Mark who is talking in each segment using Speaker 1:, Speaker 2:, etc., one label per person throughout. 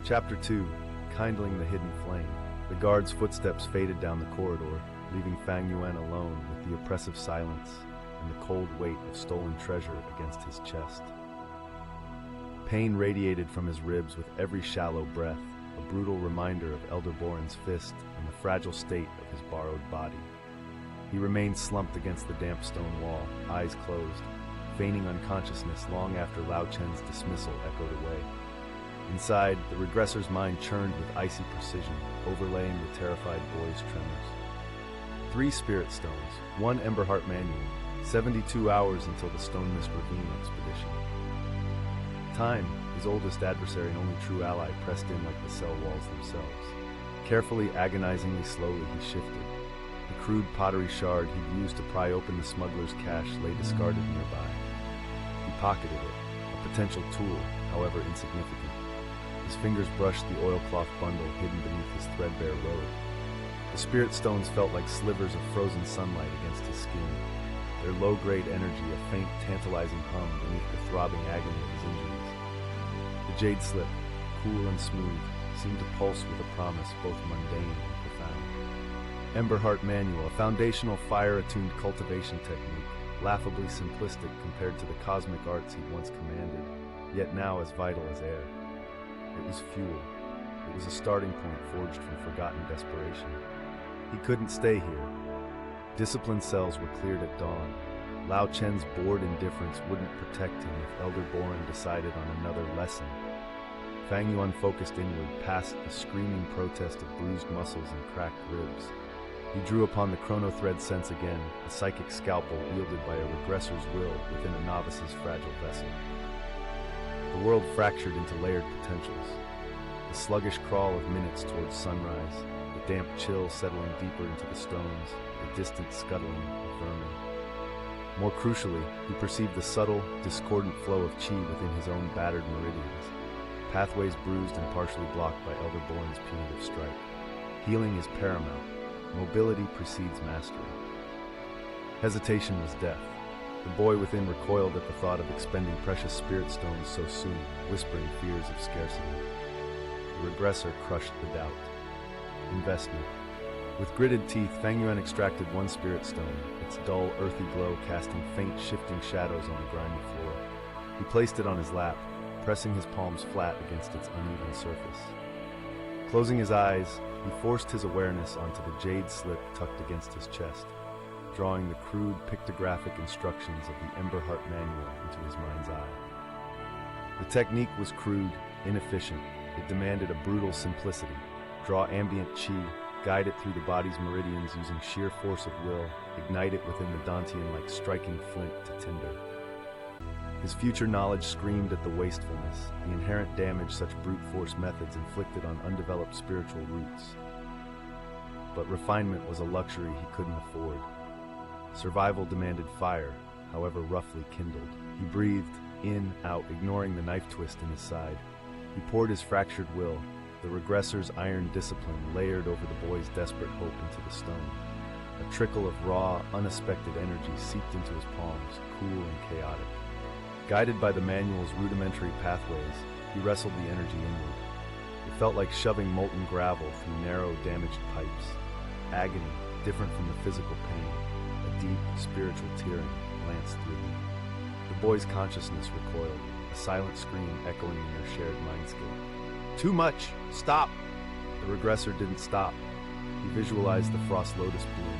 Speaker 1: Chapter 2. Kindling the Hidden Flame. The guard's footsteps faded down the corridor, leaving Fang Yuan alone with the oppressive silence and the cold weight of stolen treasure against his chest. Pain radiated from his ribs with every shallow breath, a brutal reminder of Elder Boran's fist and the fragile state of his borrowed body. He remained slumped against the damp stone wall, eyes closed, feigning unconsciousness long after Lao Chen's dismissal echoed away. Inside, the Regressor's mind churned with icy precision, overlaying the terrified boy's tremors. 3 spirit stones, 1 Emberheart Manual, 72 hours until the Stonemist Ravine expedition. Time, his oldest adversary and only true ally, pressed in like the cell walls themselves. Carefully, agonizingly slowly, he shifted. The crude pottery shard he'd used to pry open the smuggler's cache lay discarded nearby. He pocketed it, a potential tool, however insignificant. His fingers brushed the oilcloth bundle hidden beneath his threadbare robe. The spirit stones felt like slivers of frozen sunlight against his skin, their low-grade energy a faint, tantalizing hum beneath the throbbing agony of his injuries. The jade slip, cool and smooth, seemed to pulse with a promise both mundane and profound. Emberheart Manual, a foundational fire-attuned cultivation technique, laughably simplistic compared to the cosmic arts he'd once commanded, yet now as vital as air. It was fuel. It was a starting point forged from forgotten desperation. He couldn't stay here. Discipline cells were cleared at dawn. Lao Chen's bored indifference wouldn't protect him if Elder Boran decided on another lesson. Fang Yuan focused inward, past the screaming protest of bruised muscles and cracked ribs. He drew upon the chrono-thread sense again, a psychic scalpel wielded by a regressor's will within a novice's fragile vessel. The world fractured into layered potentials. The sluggish crawl of minutes towards sunrise, the damp chill settling deeper into the stones, the distant scuttling of vermin. More crucially, he perceived the subtle, discordant flow of chi within his own battered meridians, pathways bruised and partially blocked by Elder Boran's punitive strike. Healing is paramount. Mobility precedes mastery. Hesitation was death. The boy within recoiled at the thought of expending precious spirit stones so soon, whispering fears of scarcity. The regressor crushed the doubt. Investment. With gritted teeth, Fang Yuan extracted 1 spirit stone, its dull, earthy glow casting faint, shifting shadows on the grimy floor. He placed it on his lap, pressing his palms flat against its uneven surface. Closing his eyes, he forced his awareness onto the jade slip tucked against his chest, drawing the crude pictographic instructions of the Emberheart Manual into his mind's eye. The technique was crude, inefficient. It demanded a brutal simplicity. Draw ambient chi, guide it through the body's meridians using sheer force of will, ignite it within the Dantian like striking flint to tinder. His future knowledge screamed at the wastefulness, the inherent damage such brute force methods inflicted on undeveloped spiritual roots. But refinement was a luxury he couldn't afford. Survival demanded fire, however roughly kindled. He breathed in, out, ignoring the knife twist in his side. He poured his fractured will, the regressor's iron discipline layered over the boy's desperate hope into the stone. A trickle of raw, unexpected energy seeped into his palms, cool and chaotic. Guided by the manual's rudimentary pathways, he wrestled the energy inward. It felt like shoving molten gravel through narrow, damaged pipes. Agony, different from the physical pain, a deep, spiritual tearing lanced through him. The boy's consciousness recoiled, a silent scream echoing in their shared mindscape. Too much! Stop! The regressor didn't stop. He visualized the frost lotus bloom,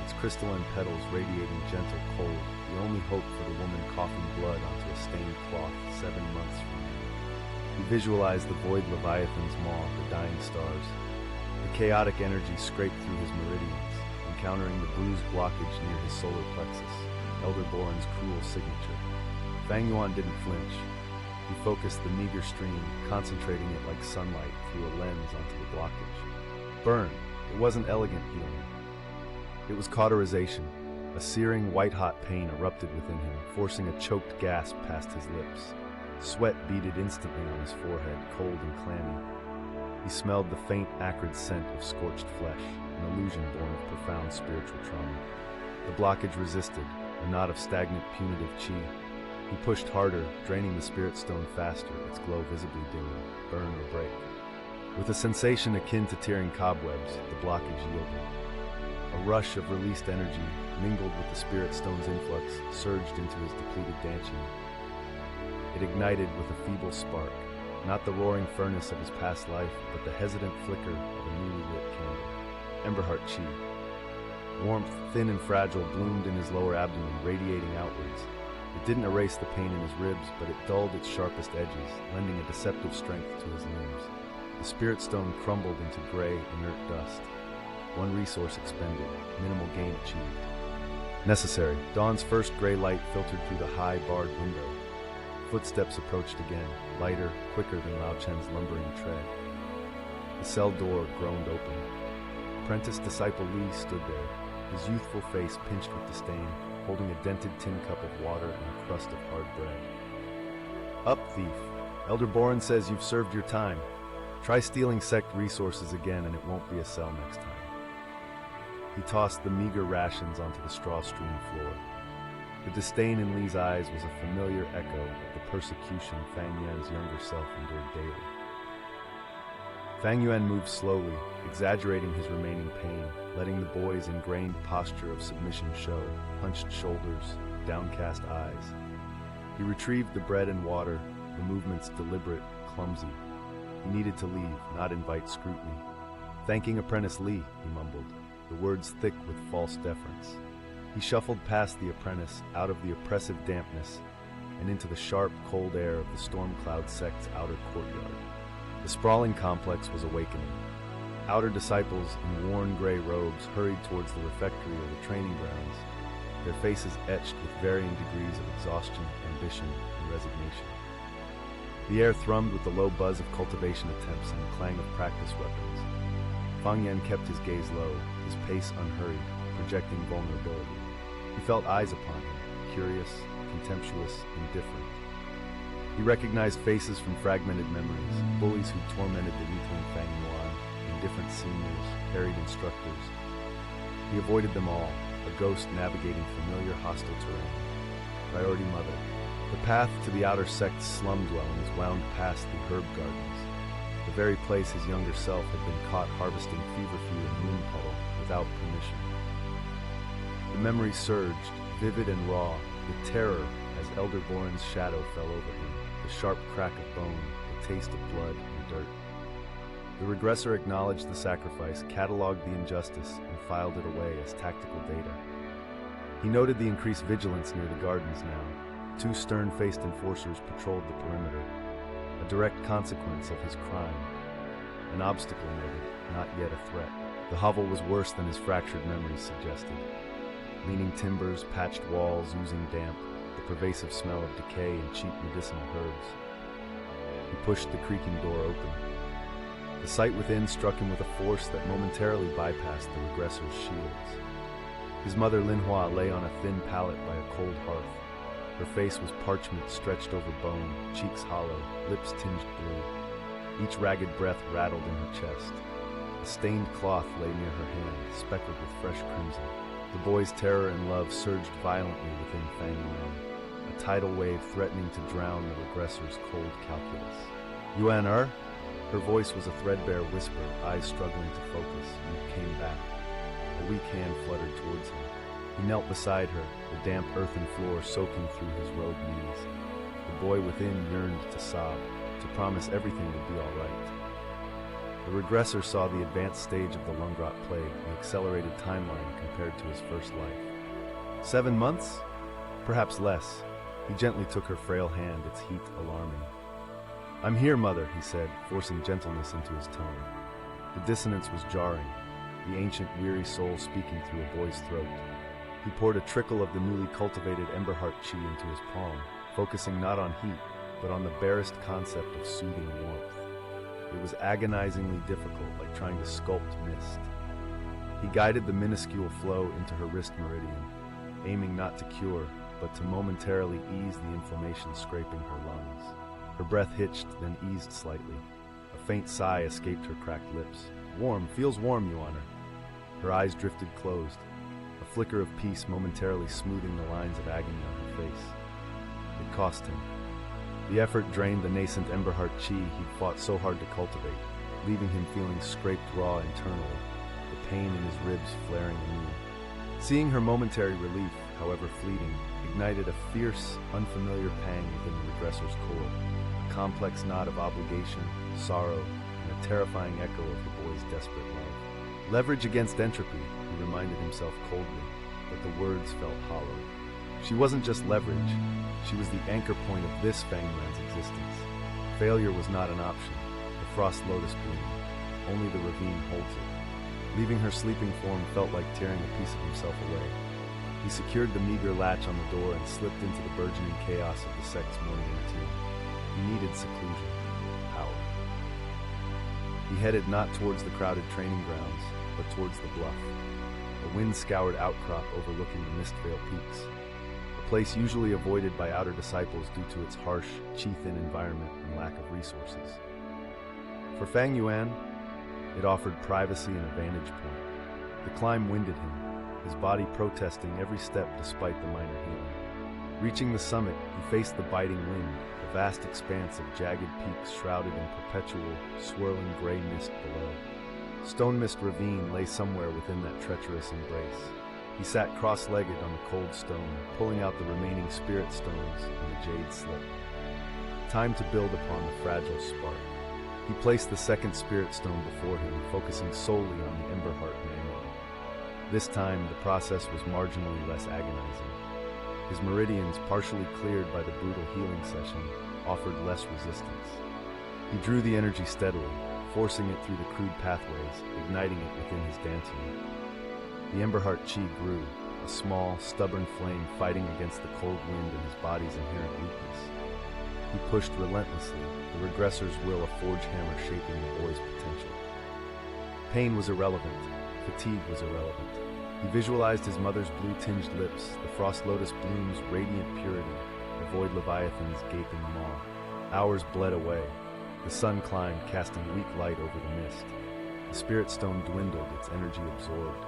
Speaker 1: its crystalline petals radiating gentle cold, the only hope for the woman coughing blood onto a stained cloth 7 months from now. He visualized the void leviathan's maw, the dying stars. The chaotic energy scraped through his meridians, encountering the bruised blockage near his solar plexus, Elder Boran's cruel signature. Fang Yuan didn't flinch. He focused the meager stream, concentrating it like sunlight through a lens onto the blockage. Burn! It wasn't elegant healing. It was cauterization. A searing, white-hot pain erupted within him, forcing a choked gasp past his lips. Sweat beaded instantly on his forehead, cold and clammy. He smelled the faint, acrid scent of scorched flesh, an illusion born of profound spiritual trauma. The blockage resisted, a knot of stagnant, punitive chi. He pushed harder, draining the spirit stone faster, its glow visibly dimming. Burn or break. With a sensation akin to tearing cobwebs, the blockage yielded. A rush of released energy, mingled with the spirit stone's influx, surged into his depleted dantian. It ignited with a feeble spark, not the roaring furnace of his past life, but the hesitant flicker of a newly lit candle. Emberheart Chi. Warmth, thin and fragile, bloomed in his lower abdomen, radiating outwards. It didn't erase the pain in his ribs, but it dulled its sharpest edges, lending a deceptive strength to his limbs. The spirit stone crumbled into gray, inert dust. One resource expended, minimal gain achieved. Necessary. Dawn's first gray light filtered through the high, barred window. Footsteps approached again, lighter, quicker than Lao Chen's lumbering tread. The cell door groaned open. Apprentice disciple Li stood there, his youthful face pinched with disdain, holding a dented tin cup of water and a crust of hard bread. Up, thief. Elder Boran says you've served your time. Try stealing sect resources again and it won't be a cell next time. He tossed the meager rations onto the straw-strewn floor. The disdain in Li's eyes was a familiar echo of the persecution Fang Yuan's younger self endured daily. Fang Yuan moved slowly, exaggerating his remaining pain, letting the boy's ingrained posture of submission show, hunched shoulders, downcast eyes. He retrieved the bread and water, the movements deliberate, clumsy. He needed to leave, not invite scrutiny. Thanking Apprentice Li, he mumbled, the words thick with false deference. He shuffled past the apprentice, out of the oppressive dampness, and into the sharp, cold air of the storm cloud sect's outer courtyard. The sprawling complex was awakening. Outer disciples in worn gray robes hurried towards the refectory or the training grounds, their faces etched with varying degrees of exhaustion, ambition, and resignation. The air thrummed with the low buzz of cultivation attempts and the clang of practice weapons. Fang Yuan kept his gaze low, his pace unhurried, projecting vulnerability. He felt eyes upon him, curious, contemptuous, indifferent. He recognized faces from fragmented memories, bullies who tormented the weakling Fang Yuan, indifferent seniors, harried instructors. He avoided them all, a ghost navigating familiar hostile terrain. Priority Mother. The path to the outer sect's slum dwellings wound past the herb gardens, the very place his younger self had been caught harvesting feverfew and moon puddle without permission. The memory surged, vivid and raw, with terror as Elder Boran's shadow fell over him, the sharp crack of bone, the taste of blood and dirt. The regressor acknowledged the sacrifice, cataloged the injustice, and filed it away as tactical data. He noted the increased vigilance near the gardens now. 2 stern-faced enforcers patrolled the perimeter, a direct consequence of his crime. An obstacle noted, not yet a threat. The hovel was worse than his fractured memories suggested. Leaning timbers, patched walls oozing damp, the pervasive smell of decay and cheap medicinal herbs. He pushed the creaking door open. The sight within struck him with a force that momentarily bypassed the regressor's shields. His mother Linhua lay on a thin pallet by a cold hearth. Her face was parchment stretched over bone, cheeks hollow, lips tinged blue. Each ragged breath rattled in her chest. A stained cloth lay near her hand, speckled with fresh crimson. The boy's terror and love surged violently within Fang Yuan, a tidal wave threatening to drown the regressor's cold calculus. Yuan Er? Her voice was a threadbare whisper, eyes struggling to focus, and came back. A weak hand fluttered towards him. He knelt beside her, the damp earthen floor soaking through his robed knees. The boy within yearned to sob, to promise everything would be all right. The regressor saw the advanced stage of the Lungrot plague, the accelerated timeline compared to his first life. 7 months? Perhaps less. He gently took her frail hand, its heat alarming. "I'm here, Mother," he said, forcing gentleness into his tone. The dissonance was jarring, the ancient, weary soul speaking through a boy's throat. He poured a trickle of the newly cultivated Emberheart Chi into his palm, focusing not on heat, but on the barest concept of soothing warmth. It was agonizingly difficult, like trying to sculpt mist. He guided the minuscule flow into her wrist meridian, aiming not to cure, but to momentarily ease the inflammation scraping her lungs. Her breath hitched, then eased slightly. A faint sigh escaped her cracked lips. "Warm, feels warm, Your Honor." Her eyes drifted closed, a flicker of peace momentarily smoothing the lines of agony on her face. It cost him. The effort drained the nascent Emberheart Chi he'd fought so hard to cultivate. leaving him feeling scraped raw internally, the pain in his ribs flaring anew. Seeing her momentary relief, however fleeting, ignited a fierce, unfamiliar pang within the Regressor's core, a complex knot of obligation, sorrow, and a terrifying echo of the boy's desperate love. Leverage against entropy, he reminded himself coldly, but the words felt hollow. She wasn't just leverage, she was the anchor point of this Fang Yuan's existence. Failure was not an option. The frost lotus bloomed. Only the ravine holds it. Leaving her sleeping form felt like tearing a piece of himself away. He secured the meager latch on the door and slipped into the burgeoning chaos of the sect's morning routine. He needed seclusion, power. He headed not towards the crowded training grounds, but towards the bluff, a wind-scoured outcrop overlooking the mist-veiled peaks, a place usually avoided by outer disciples due to its harsh, chi-thin environment and lack of resources. For Fang Yuan, it offered privacy and a vantage point. The climb winded him, his body protesting every step despite the minor healing. Reaching the summit, he faced the biting wind, a vast expanse of jagged peaks shrouded in perpetual, swirling gray mist below. Stonemist Ravine lay somewhere within that treacherous embrace. He sat cross-legged on the cold stone, pulling out the remaining spirit stones in the jade slip. Time to build upon the fragile spark. He placed the second spirit stone before him, focusing solely on the Emberheart Manual. This time, the process was marginally less agonizing. His meridians, partially cleared by the brutal healing session, offered less resistance. He drew the energy steadily, forcing it through the crude pathways, igniting it within his dantian. The Emberheart chi grew, a small, stubborn flame fighting against the cold wind and his body's inherent weakness. He pushed relentlessly, the Regressor's will a forge hammer shaping the boy's potential. Pain was irrelevant, fatigue was irrelevant. He visualized his mother's blue-tinged lips, the frost lotus bloom's radiant purity, the void leviathan's gaping maw. Hours bled away. The sun climbed, casting weak light over the mist. The spirit stone dwindled, its energy absorbed.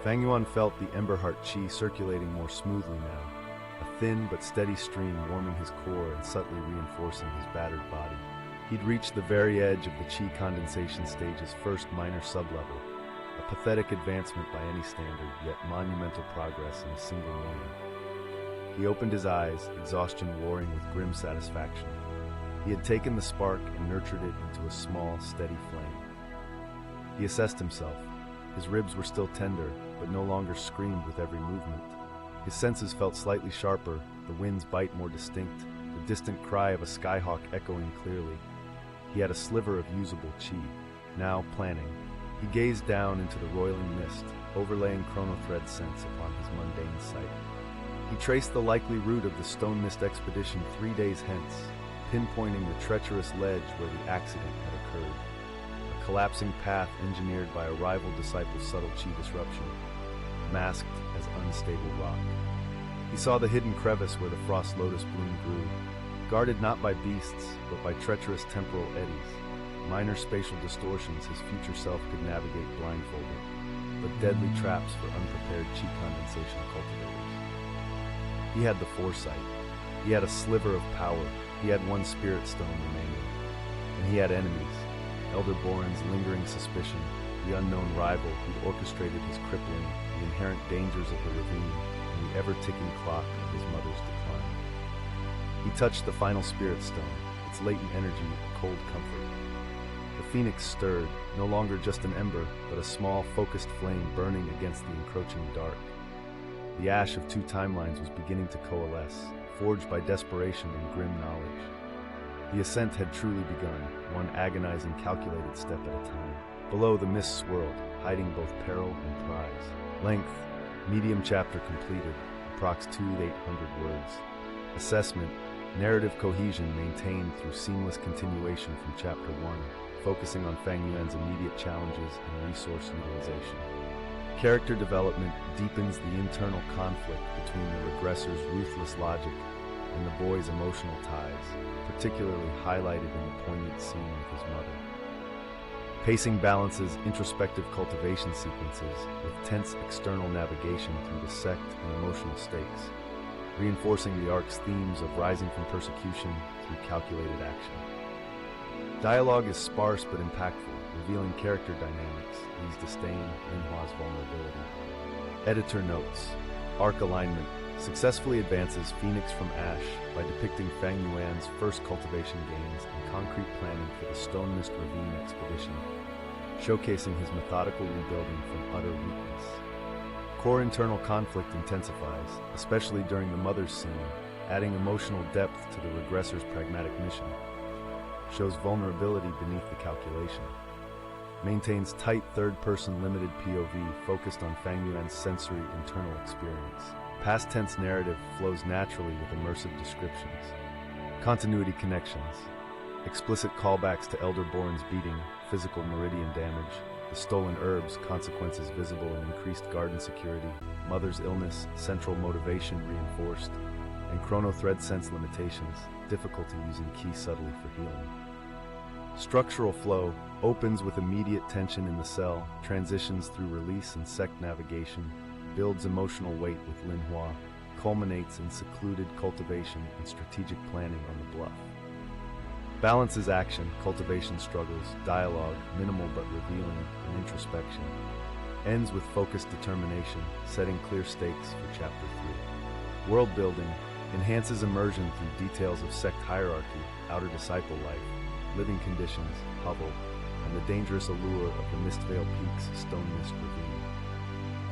Speaker 1: Fang Yuan felt the Emberheart chi circulating more smoothly now, a thin but steady stream warming his core and subtly reinforcing his battered body. He'd reached the very edge of the chi condensation stage's first minor sublevel, a pathetic advancement by any standard, yet monumental progress in a single morning. He opened his eyes, exhaustion warring with grim satisfaction. He had taken the spark and nurtured it into a small, steady flame. He assessed himself. His ribs were still tender, but no longer screamed with every movement. His senses felt slightly sharper, the wind's bite more distinct, the distant cry of a skyhawk echoing clearly. He had a sliver of usable chi. Now, planning, he gazed down into the roiling mist, overlaying chronothread scents upon his mundane sight. He traced the likely route of the Stonemist expedition 3 days hence, pinpointing the treacherous ledge where the accident had occurred. A collapsing path engineered by a rival disciple's subtle chi disruption, masked as unstable rock. He saw the hidden crevice where the frost lotus bloom grew, guarded not by beasts, but by treacherous temporal eddies, minor spatial distortions his future self could navigate blindfolded, but deadly traps for unprepared chi condensation cultivators. He had the foresight. He had a sliver of power. He had one spirit stone remaining. And he had enemies. Elder Boran's lingering suspicion, the unknown rival who'd orchestrated his crippling, the inherent dangers of the ravine, and the ever-ticking clock of his mother's decline. He touched the final spirit stone, its latent energy a cold comfort. The phoenix stirred, no longer just an ember, but a small, focused flame burning against the encroaching dark. The ash of 2 timelines was beginning to coalesce, forged by desperation and grim knowledge. The ascent had truly begun, one agonizing, calculated step at a time. Below, the mist swirled, hiding both peril and prize. Length, medium chapter completed, approx 2,800 words. Assessment, narrative cohesion maintained through seamless continuation from Chapter 1, focusing on Fang Yuan's immediate challenges and resource utilization. Character development deepens the internal conflict between the Regressor's ruthless logic and the boy's emotional ties, particularly highlighted in the poignant scene with his mother. Pacing balances introspective cultivation sequences with tense external navigation through the sect and emotional stakes, reinforcing the arc's themes of rising from persecution through calculated action. Dialogue is sparse but impactful, revealing character dynamics, Li's disdain, Linhua's vulnerability. Editor notes: arc alignment successfully advances Phoenix from Ash by depicting Fang Yuan's first cultivation gains and concrete planning for the Stonemist Ravine expedition, showcasing his methodical rebuilding from utter weakness. Core internal conflict intensifies, especially during the mother's scene, adding emotional depth to the Regressor's pragmatic mission. Shows vulnerability beneath the calculation. Maintains tight third-person limited POV focused on Fang Yuan's sensory internal experience. Past tense narrative flows naturally with immersive descriptions. Continuity connections. Explicit callbacks to Elder Boran's beating, physical meridian damage, the stolen herbs, consequences visible in increased garden security, mother's illness, central motivation reinforced, and chrono thread sense limitations, difficulty using key subtly for healing. Structural flow opens with immediate tension in the cell, transitions through release and sect navigation, builds emotional weight with Linhua, culminates in secluded cultivation and strategic planning on the bluff. Balances action, cultivation struggles, dialogue, minimal but revealing, and introspection. Ends with focused determination, setting clear stakes for Chapter 3. World building enhances immersion through details of sect hierarchy, outer disciple life, living conditions, hovel, and the dangerous allure of the Mistveil Peaks Stonemist Ravine.